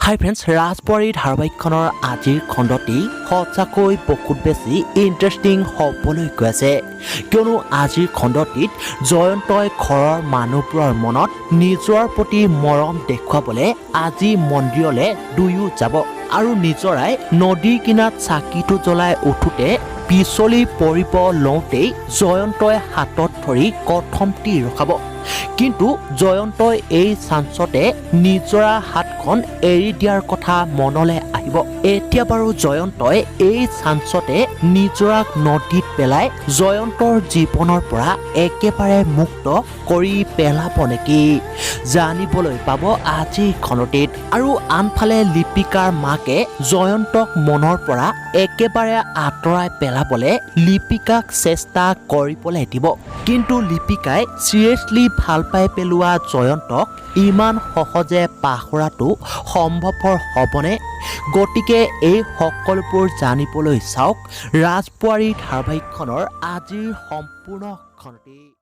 হাই friends, ৰাজবোৱাৰী ধাৰাবাহিকখনৰ আজিৰ খণ্ডটি সঁচাকৈ বহুত বেছি ইণ্টাৰেষ্টিং হ'বলৈ গৈ আছে। কিয়নো আজিৰ খণ্ডটিত জয়ন্তই ঘৰৰ মানুহবোৰৰ মনত নিজৰ প্ৰতি মৰম দেখুৱাবলৈ আজি মন্দিৰলৈ দুয়ো যাব আৰু নিজৰাই নদীৰ কিনাৰত চাকিটো জ্বলাই উঠোতে পিছলি পৰিব লওঁতেই জয়ন্তই হাতত ধৰি কথমটি ৰখাব। কিন্তু জয়ন্তই এই চান্সতে নিজৰা হাতখন এৰি দিয়াৰ কথা মনলৈ আহিব। এতিয়া বাৰু জয়ন্তই এই চান্সতে নিজৰাক নদীত পেলাই জয়ন্তৰ জীৱনৰ পৰা একেবাৰে মুক্ত কৰি পেলাব নেকি, জানিবলৈ পাব আজিৰ খণ্ডটিত। আৰু আনফালে লিপিকাৰ মাকে জয়ন্তক মনৰ পৰা একেবাৰে আঁতৰাই পেলাবলৈ লিপিকাক চেষ্টা কৰিবলৈ দিব। কিন্তু লিপিকাই চিৰিয়াছলি ভাল পাই পেলোৱা জয়ন্তক ইমান সহজে পাহৰাটো সম্ভৱপৰ হ'বনে? গতিকে এই সকলোবোৰ জানিবলৈ চাওক ৰাজবোৱাৰী ধাৰাবাহিকখনৰ আজিৰ সম্পূৰ্ণ খণ্ডটি।